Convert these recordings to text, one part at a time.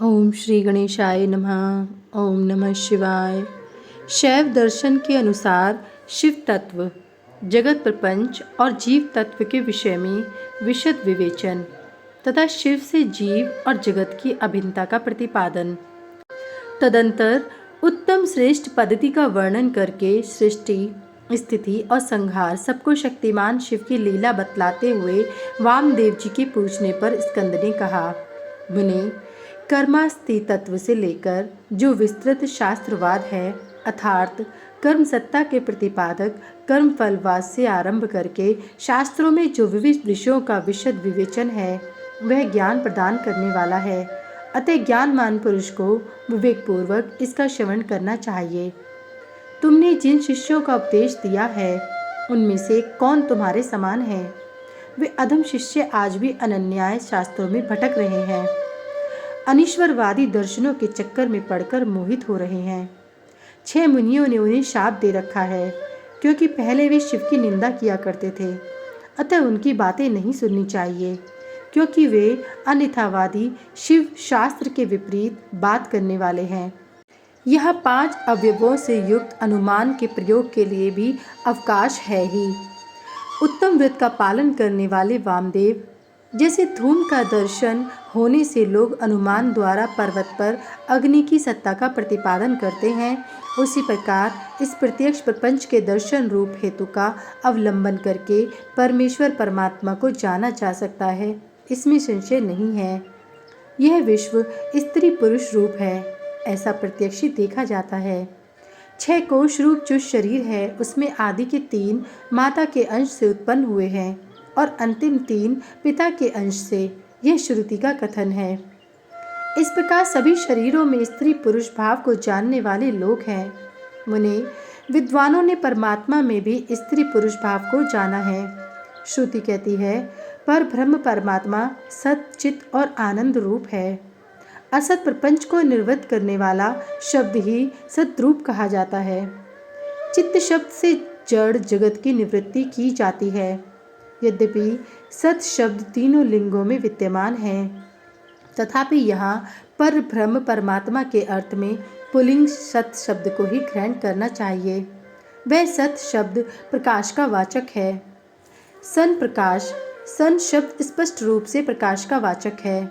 ओम श्री गणेशाय नमः। ओम नमः शिवाय। शैव दर्शन के अनुसार शिव तत्व, जगत प्रपंच और जीव तत्व के विषय में विशद विवेचन तथा शिव से जीव और जगत की अभिन्नता का प्रतिपादन। तदंतर उत्तम श्रेष्ठ पद्धति का वर्णन करके सृष्टि, स्थिति और संहार सबको शक्तिमान शिव की लीला बतलाते हुए वामदेव जी के पूछने पर स्कंद ने कहा, मुने, कर्मास्ति तत्व से लेकर जो विस्तृत शास्त्रवाद है, अर्थात कर्म सत्ता के प्रतिपादक कर्म फलवाद से आरंभ करके शास्त्रों में जो विविध विषयों का विशद विवेचन है, वह ज्ञान प्रदान करने वाला है। अतः ज्ञानमान पुरुष को विवेकपूर्वक इसका श्रवण करना चाहिए। तुमने जिन शिष्यों का उपदेश दिया है, उनमें से कौन तुम्हारे समान है? वे अधम शिष्य आज भी अनन्याय शास्त्रों में भटक रहे हैं, अनीश्वरवादी दर्शनों के चक्कर में पड़कर मोहित हो रहे हैं। 6 मुनियों ने उन्हें शाप दे रखा है, क्योंकि पहले वे शिव की निंदा किया करते थे। अतः उनकी बातें नहीं सुननी चाहिए, क्योंकि वे अन्यथावादी शिव शास्त्र के विपरीत बात करने वाले हैं। यह 5 अवयवों से युक्त अनुमान के प्रयोग के लिए भी अवकाश है ही। उत्तम व्रत का पालन करने वाले वामदेव, जैसे धूम का दर्शन होने से लोग अनुमान द्वारा पर्वत पर अग्नि की सत्ता का प्रतिपादन करते हैं, उसी प्रकार इस प्रत्यक्ष प्रपंच के दर्शन रूप हेतु का अवलंबन करके परमेश्वर परमात्मा को जाना जा सकता है, इसमें संशय नहीं है। यह विश्व स्त्री पुरुष रूप है, ऐसा प्रत्यक्ष ही देखा जाता है। 6 कोश रूप जो शरीर है, उसमें आदि के 3 माता के अंश से उत्पन्न हुए हैं और अंतिम 3 पिता के अंश से, यह श्रुति का कथन है। इस प्रकार सभी शरीरों में स्त्री पुरुष भाव को जानने वाले लोग हैं। मुने, विद्वानों ने परमात्मा में भी स्त्री पुरुष भाव को जाना है। श्रुति कहती है, पर ब्रह्म परमात्मा सत चित और आनंद रूप है। असत प्रपंच को निर्वृत्त करने वाला शब्द ही सद्रूप कहा जाता है। चित्त शब्द से जड़ जगत की निवृत्ति की जाती है। यद्यपि सत शब्द तीनों लिंगों में विद्यमान है, तथापि यहाँ पर ब्रह्म परमात्मा के अर्थ में पुल्लिंग सत शब्द को ही ग्रहण करना चाहिए। वह सत शब्द प्रकाश का वाचक है। सन प्रकाश, सन शब्द स्पष्ट रूप से प्रकाश का वाचक है।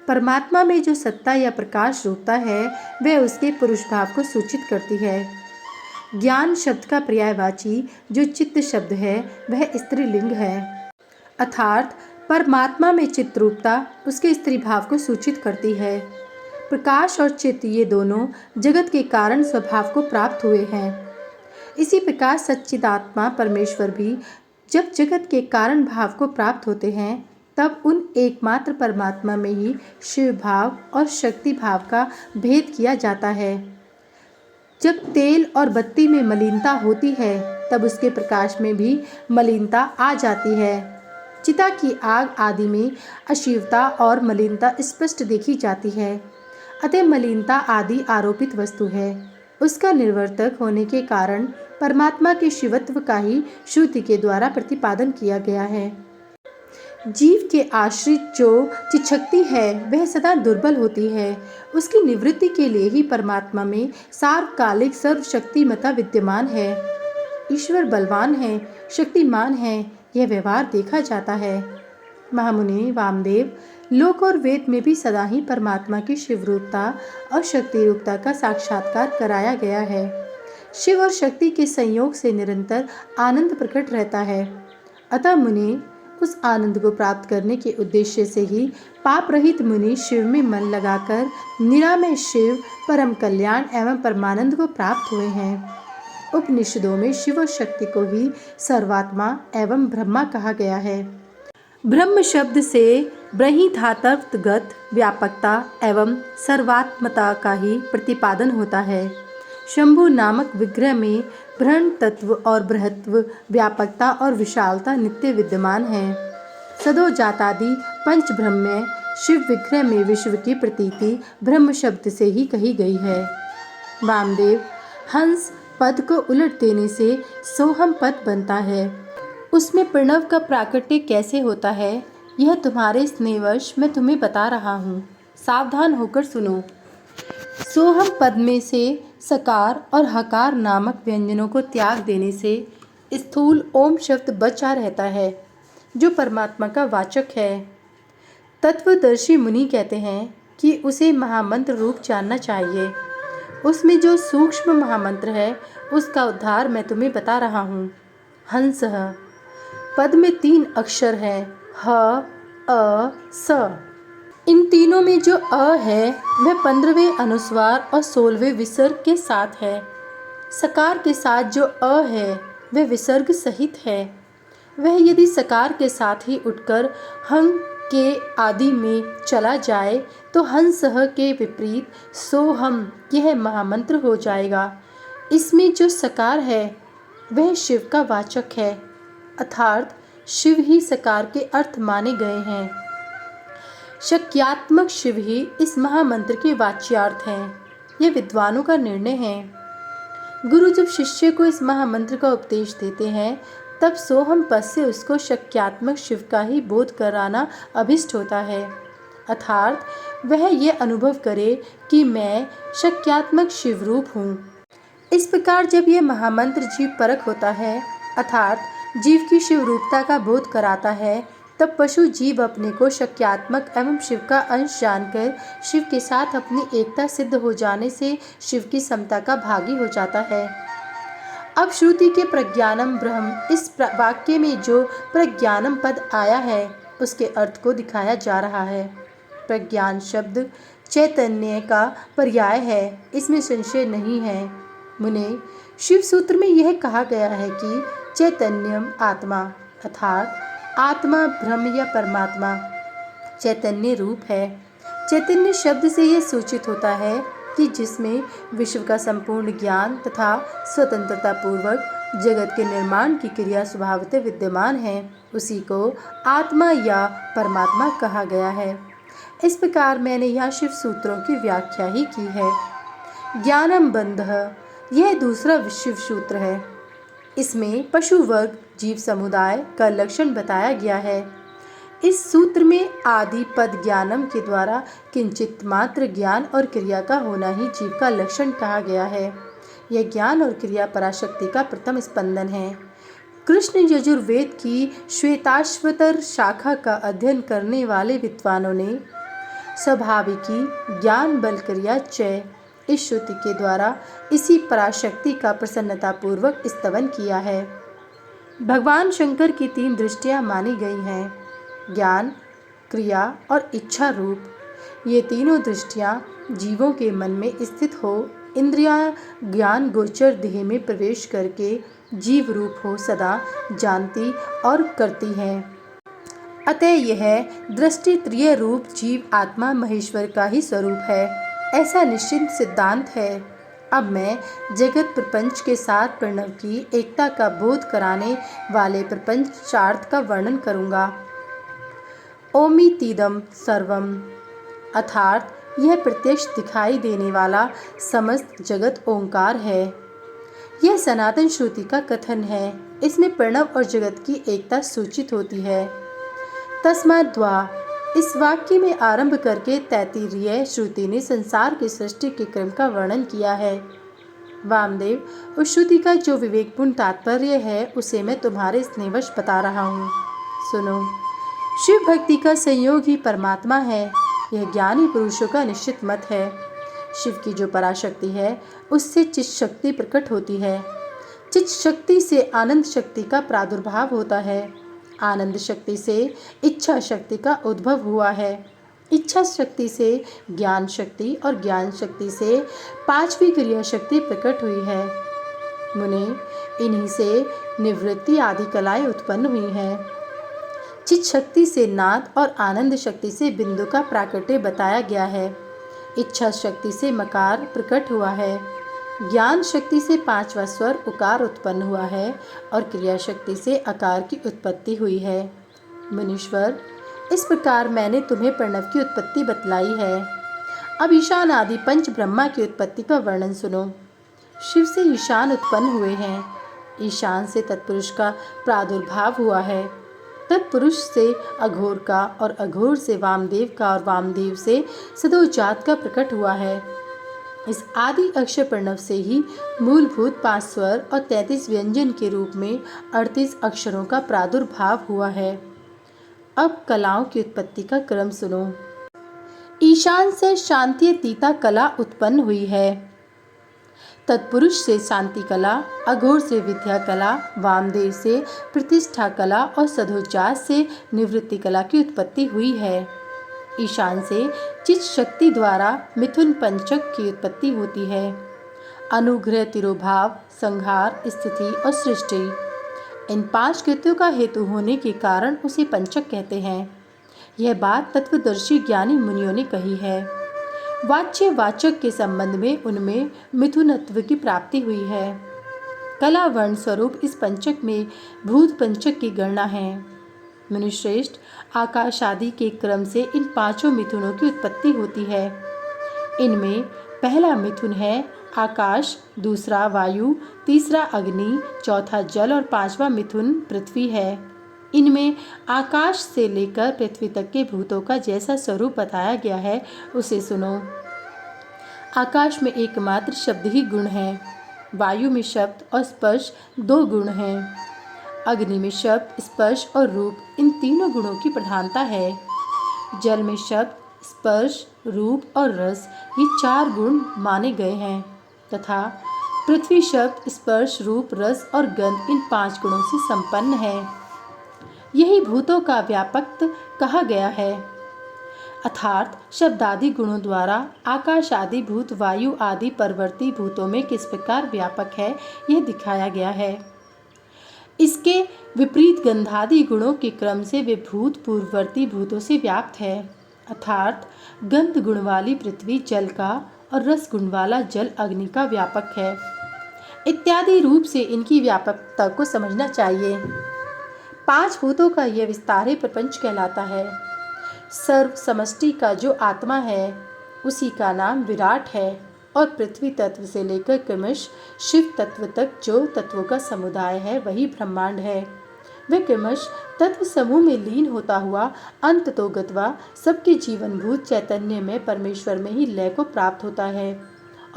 परमात्मा में जो सत्ता या प्रकाश रूपता है, वह उसके पुरुष भाव को सूचित करती है। ज्ञान शब्द का पर्यायवाची जो चित्त शब्द है, वह स्त्रीलिंग है, अर्थात परमात्मा में चित्त रूपता उसके स्त्री भाव को सूचित करती है। प्रकाश और चित्त ये दोनों जगत के कारण स्वभाव को प्राप्त हुए हैं। इसी प्रकार सच्चिदात्मा परमेश्वर भी जब जगत के कारण भाव को प्राप्त होते हैं, तब उन एकमात्र परमात्मा में ही शिव भाव और शक्ति भाव का भेद किया जाता है। जब तेल और बत्ती में मलिनता होती है, तब उसके प्रकाश में भी मलिनता आ जाती है। चिता की आग आदि में अशिवता और मलिनता स्पष्ट देखी जाती है। अतः मलिनता आदि आरोपित वस्तु है। उसका निर्वर्तक होने के कारण परमात्मा के शिवत्व का ही श्रुति के द्वारा प्रतिपादन किया गया है। जीव के आश्रित जो चिच्छक्ति है, वह सदा दुर्बल होती है। उसकी निवृत्ति के लिए ही परमात्मा में सार्वकालिक सर्वशक्तिमता विद्यमान है। ईश्वर बलवान है, शक्तिमान है, यह व्यवहार देखा जाता है। महामुनि वामदेव, लोक और वेद में भी सदा ही परमात्मा की शिवरूपता और शक्ति रूपता का साक्षात्कार कराया गया है। शिव और शक्ति के संयोग से निरंतर आनंद प्रकट रहता है। अतः मुनि, उस आनंद को प्राप्त करने के उद्देश्य से ही पाप रहित मुनि शिव में मन लगाकर निरामय शिव, परम कल्याण एवं परमानंद को प्राप्त हुए हैं। उपनिषदों में शिव और शक्ति को ही सर्वात्मा एवं ब्रह्मा कहा गया है। ब्रह्म शब्द से ब्रही धातवगत व्यापकता एवं सर्वात्मता का ही प्रतिपादन होता है। शंभु नामक विग्रह में ब्रह्म तत्व और बृहत्व, व्यापकता और विशालता नित्य विद्यमान है। सदो जातादि पंच ब्रह्म शिव विग्रह में विश्व की प्रतीति ब्रह्म शब्द से ही कही गई है। वामदेव, हंस पद को उलट देने से सोहम पद बनता है। उसमें प्रणव का प्राकट्य कैसे होता है, यह तुम्हारे स्नेहवश मैं तुम्हें बता रहा हूँ। सावधान होकर सुनो। सोहम पद में से सकार और हकार नामक व्यंजनों को त्याग देने से स्थूल ओम शब्द बचा रहता है, जो परमात्मा का वाचक है। तत्वदर्शी मुनि कहते हैं कि उसे महामंत्र रूप जानना चाहिए। उसमें जो सूक्ष्म महामंत्र है, उसका उद्धार मैं तुम्हें बता रहा हूँ। हंस पद में 3 अक्षर हैं, ह, अ, स। इन तीनों में जो अ है वह 15वें अनुस्वार और 16वें विसर्ग के साथ है। सकार के साथ जो अ है वह विसर्ग सहित है। वह यदि सकार के साथ ही उठकर हंग के आदि में चला जाए तो हंसह के विपरीत सोहम यह महामंत्र हो जाएगा। इसमें जो सकार है वह शिव का वाचक है, अर्थात शिव ही सकार के अर्थ माने गए हैं। शक्यात्मक शिव ही इस महामंत्र के वाच्यार्थ हैं। यह विद्वानों का निर्णय है। गुरु जब शिष्य को इस महामंत्र का उपदेश देते हैं तब सोहम पद से उसको शक्यात्मक शिव का ही बोध कराना अभिष्ट होता है, अर्थात वह यह अनुभव करे कि मैं शक्यात्मक शिवरूप हूँ। इस प्रकार जब यह महामंत्र जीव परक होता है, अर्थात जीव की शिवरूपता का बोध कराता है, तब पशु जीव अपने को शक्यात्मक एवं शिव का अंश जानकर शिव के साथ अपनी एकता सिद्ध हो जाने से शिव की समता का भागी हो जाता है। अब श्रुति के प्रज्ञानम ब्रह्म इस वाक्य में जो प्रज्ञानम पद आया है उसके अर्थ को दिखाया जा रहा है। प्रज्ञान शब्द चैतन्य का पर्याय है, इसमें संशय नहीं है। मुने, शिव सूत्र में यह कहा गया है कि चैतन्यम आत्मा, अर्थात आत्मा ब्रह्म या परमात्मा चैतन्य रूप है। चैतन्य शब्द से यह सूचित होता है कि जिसमें विश्व का संपूर्ण ज्ञान तथा स्वतंत्रता पूर्वक जगत के निर्माण की क्रिया स्वभावतः विद्यमान है, उसी को आत्मा या परमात्मा कहा गया है। इस प्रकार मैंने यहाँ शिव सूत्रों की व्याख्या ही की है। ज्ञानम बंधः यह दूसरा शिव सूत्र है। इसमें पशु वर्ग जीव समुदाय का लक्षण बताया गया है। इस सूत्र में आदि पद ज्ञानम के द्वारा किंचित मात्र ज्ञान और क्रिया का होना ही जीव का लक्षण कहा गया है। यह ज्ञान और क्रिया पराशक्ति का प्रथम स्पंदन है। कृष्ण यजुर्वेद की श्वेताश्वतर शाखा का अध्ययन करने वाले विद्वानों ने स्वाभाविकी ज्ञान बल क्रिया चय इस श्रुति के द्वारा इसी पराशक्ति का प्रसन्नतापूर्वक स्तवन किया है। भगवान शंकर की 3 दृष्टियां मानी गई हैं, ज्ञान, क्रिया और इच्छा रूप। ये तीनों दृष्टियां जीवों के मन में स्थित हो इंद्रियां ज्ञान गोचर देह में प्रवेश करके जीव रूप हो सदा जानती और करती हैं। अतः यह दृष्टि त्रय रूप जीव आत्मा महेश्वर का ही स्वरूप है, ऐसा निश्चित सिद्धांत है। अब मैं जगत प्रपंच के साथ प्रणव की एकता का बोध कराने वाले प्रपंचार्थ का वर्णन करूँगा। ओमितीदम सर्वम, अर्थात यह प्रत्यक्ष दिखाई देने वाला समस्त जगत ओंकार है। यह सनातन श्रुति का कथन है। इसमें प्रणव और जगत की एकता सूचित होती है। तस्माद्वा इस वाक्य में आरंभ करके तैत्तिरीय श्रुति ने संसार की सृष्टि के क्रम का वर्णन किया है। वामदेव, उस श्रुति का जो विवेकपूर्ण तात्पर्य है उसे मैं तुम्हारे स्नेहवश बता रहा हूँ, सुनो। शिव भक्ति का संयोग ही परमात्मा है, यह ज्ञानी पुरुषों का निश्चित मत है। शिव की जो पराशक्ति है उससे चित्त शक्ति प्रकट होती है। चित्त शक्ति से आनंद शक्ति का प्रादुर्भाव होता है। आनंद शक्ति से इच्छा शक्ति का उद्भव हुआ है। इच्छा शक्ति से ज्ञान शक्ति और ज्ञान शक्ति से 5वीं क्रिया शक्ति प्रकट हुई है। मुने, इन्हीं से निवृत्ति आदि कलाएं उत्पन्न हुई हैं। चित्त शक्ति से नाद और आनंद शक्ति से बिंदु का प्राकट्य बताया गया है। इच्छा शक्ति से मकार प्रकट हुआ है। ज्ञान शक्ति से 5वां स्वर उकार उत्पन्न हुआ है और क्रिया शक्ति से आकार की उत्पत्ति हुई है। मुनीश्वर, इस प्रकार मैंने तुम्हें प्रणव की उत्पत्ति बतलाई है। अब ईशान आदि पंच ब्रह्मा की उत्पत्ति का वर्णन सुनो। शिव से ईशान उत्पन्न हुए हैं। ईशान से तत्पुरुष का प्रादुर्भाव हुआ है। तत्पुरुष से अघोर का और अघोर से वामदेव का और वामदेव से सदोजात का प्रकट हुआ है। इस आदि अक्षर प्रणव से ही मूलभूत 5 स्वर और 33 व्यंजन के रूप में 38 अक्षरों का प्रादुर्भाव हुआ है। अब कलाओं की उत्पत्ति का क्रम सुनो। ईशान से शांत्यतीता कला उत्पन्न हुई है। तत्पुरुष से शांति कला, अघोर से विद्या कला, वामदेव से प्रतिष्ठा कला और सदोजात से निवृत्ति कला की उत्पत्ति हुई है। ईशान से चित शक्ति द्वारा मिथुन पंचक की उत्पत्ति होती है। अनुग्रह, तिरोभाव, संहार, स्थिति और सृष्टि, इन 5 कृत्यों का हेतु होने के कारण उसे पंचक कहते हैं। यह बात तत्वदर्शी ज्ञानी मुनियों ने कही है। वाच्य वाचक के संबंध में उनमें मिथुनत्व की प्राप्ति हुई है। कला वर्ण स्वरूप इस पंचक में भूत पंचक की गणना है। मुनिश्रेष्ठ, आकाश आदि के क्रम से इन 5 मिथुनों की उत्पत्ति होती है। इनमें पहला मिथुन है आकाश, दूसरा वायु, तीसरा अग्नि, चौथा जल और 5वां मिथुन पृथ्वी है। इनमें आकाश से लेकर पृथ्वी तक के भूतों का जैसा स्वरूप बताया गया है उसे सुनो। आकाश में एकमात्र शब्द ही गुण है। वायु में शब्द और स्पर्श 2 गुण हैं। अग्नि में शब्द, स्पर्श और रूप, इन तीनों गुणों की प्रधानता है। जल में शब्द, स्पर्श, रूप और रस, ये 4 गुण माने गए हैं तथा पृथ्वी शब्द, स्पर्श, रूप, रस और गंध, इन 5 गुणों से संपन्न है। यही भूतों का व्यापक कहा गया है। अर्थात शब्दादि गुणों द्वारा आकाश आदि भूत वायु आदि परवर्ती भूतों में किस प्रकार व्यापक है यह दिखाया गया है। इसके विपरीत गंधादि गुणों के क्रम से वे भूत पूर्ववर्ती भूतों से व्याप्त है। अर्थात गंध गुण वाली पृथ्वी जल का और रस गुण वाला जल अग्नि का व्यापक है। इत्यादि रूप से इनकी व्यापकता को समझना चाहिए। 5 भूतों का यह विस्तार ही प्रपंच कहलाता है। सर्व समष्टि का जो आत्मा है उसी का नाम विराट है और पृथ्वी तत्व से लेकर क्रमश शिव तत्व तक जो तत्वों का समुदाय है वही ब्रह्मांड है। वह क्रमश तत्व समूह में लीन होता हुआ अंत तो गत्वा सबके जीवनभूत चैतन्य में परमेश्वर में ही लय को प्राप्त होता है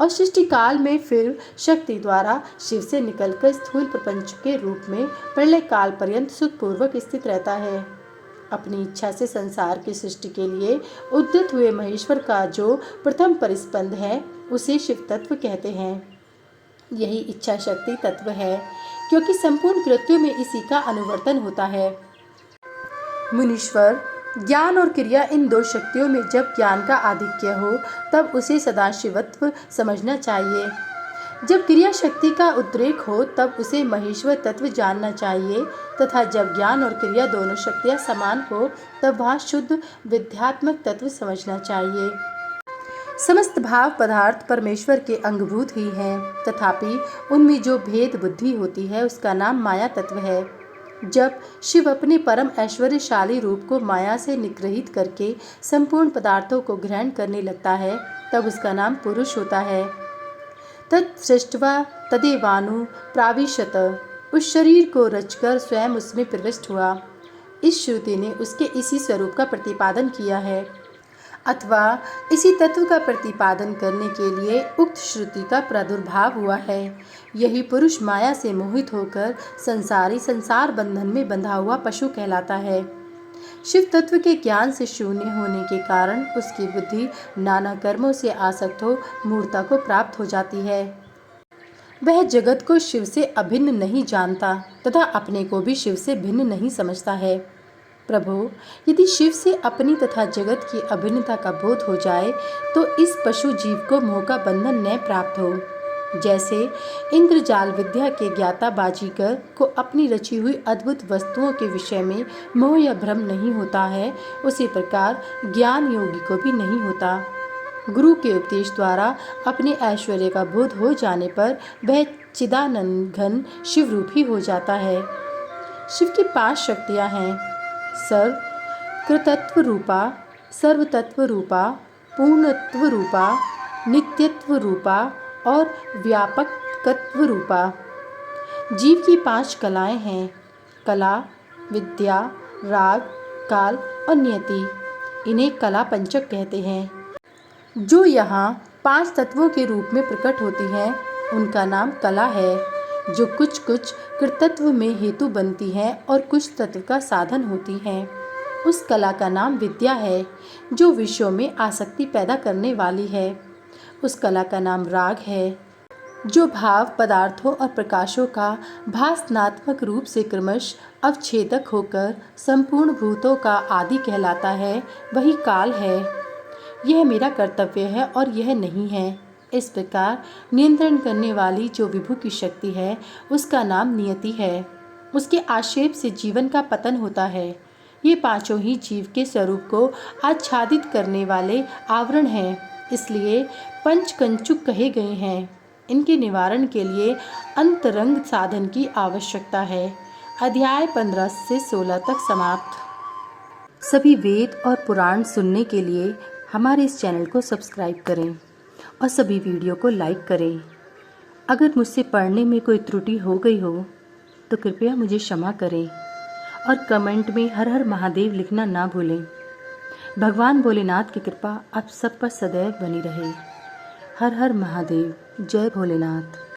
और सृष्टि काल में फिर शक्ति द्वारा शिव से निकलकर स्थूल प्रपंच के रूप में प्रलय काल पर्यंत सुखपूर्वक स्थित रहता है। अपनी इच्छा से संसार की सृष्टि के लिए उद्यत हुए महेश्वर का जो प्रथम परिस्पंद है उसे शिव तत्व कहते हैं। यही इच्छा शक्ति तत्व है क्योंकि संपूर्ण कृत्यों में इसी का अनुवर्तन होता है। मुनीश्वर, ज्ञान और क्रिया इन 2 शक्तियों में जब ज्ञान का आधिक्य हो तब उसे सदाशिवत्व समझना चाहिए। जब क्रिया शक्ति का उद्रेक हो तब उसे महेश्वर तत्व जानना चाहिए तथा जब ज्ञान और क्रिया दोनों शक्तियाँ समान हो तब वहाँ शुद्ध विद्यात्मक तत्व समझना चाहिए। समस्त भाव पदार्थ परमेश्वर के अंगभूत ही हैं, तथापि उनमें जो भेद बुद्धि होती है उसका नाम माया तत्व है। जब शिव अपने परम ऐश्वर्यशाली रूप को माया से निग्रहित करके संपूर्ण पदार्थों को ग्रहण करने लगता है तब उसका नाम पुरुष होता है। तत्सृष्ट्वा तदेवानु प्राविशत, उस शरीर को रचकर स्वयं उसमें प्रविष्ट हुआ। इस श्रुति ने उसके इसी स्वरूप का प्रतिपादन किया है अथवा इसी तत्व का प्रतिपादन करने के लिए उक्त श्रुति का प्रादुर्भाव हुआ है। यही पुरुष माया से मोहित होकर संसारी संसार बंधन में बंधा हुआ पशु कहलाता है। शिव तत्व के ज्ञान से शून्य होने के कारण उसकी बुद्धि नाना कर्मों से आसक्त हो मूर्ता को प्राप्त हो जाती है। वह जगत को शिव से अभिन्न नहीं जानता तथा अपने को भी शिव से भिन्न नहीं समझता है। प्रभु, यदि शिव से अपनी तथा जगत की अभिन्नता का बोध हो जाए तो इस पशु जीव को मोह का बंधन न प्राप्त हो। जैसे इंद्रजाल विद्या के ज्ञाता बाजीगर को अपनी रची हुई अद्भुत वस्तुओं के विषय में मोह या भ्रम नहीं होता है, उसी प्रकार ज्ञान योगी को भी नहीं होता। गुरु के उपदेश द्वारा अपने ऐश्वर्य का बोध हो जाने पर वह चिदानंद घन शिव रूप ही हो जाता है। शिव की 5 शक्तियाँ हैं: सर्व कृतत्व रूपा, सर्वतत्व रूपा, पूर्णत्व रूपा, नित्यत्व रूपा और व्यापकत्व रूपा। जीव की 5 कलाएं हैं: कला, विद्या, राग, काल और नियति। इन्हें कला पंचक कहते हैं। जो यहाँ 5 तत्वों के रूप में प्रकट होती हैं उनका नाम कला है, जो कुछ कुछ कृतत्व में हेतु बनती हैं और कुछ तत्व का साधन होती हैं। उस कला का नाम विद्या है, जो विषयों में आसक्ति पैदा करने वाली है। उस कला का नाम राग है, जो भाव, पदार्थों और प्रकाशों का भासनात्मक रूप से क्रमश अवच्छेदक होकर संपूर्ण भूतों का आदि कहलाता है। वही काल है। यह मेरा कर्तव्य है और यह नहीं है। इस प्रकार नियंत्रण करने वाली जो विभु की शक्ति है उसका नाम नियति है। उसके आक्षेप से जीवन का पतन होता है। ये पांचों ही जीव के स्वरूप को आच्छादित करने वाले आवरण हैं, इसलिए पंचकंचुक कहे गए हैं। इनके निवारण के लिए अंतरंग साधन की आवश्यकता है। अध्याय 15 से 16 तक समाप्त। सभी वेद और पुराण सुनने के लिए हमारे इस चैनल को सब्सक्राइब करें और सभी वीडियो को लाइक करें। अगर मुझसे पढ़ने में कोई त्रुटि हो गई हो तो कृपया मुझे क्षमा करें और कमेंट में हर हर महादेव लिखना ना भूलें। भगवान भोलेनाथ की कृपा आप सब पर सदैव बनी रहे। हर हर महादेव। जय भोलेनाथ।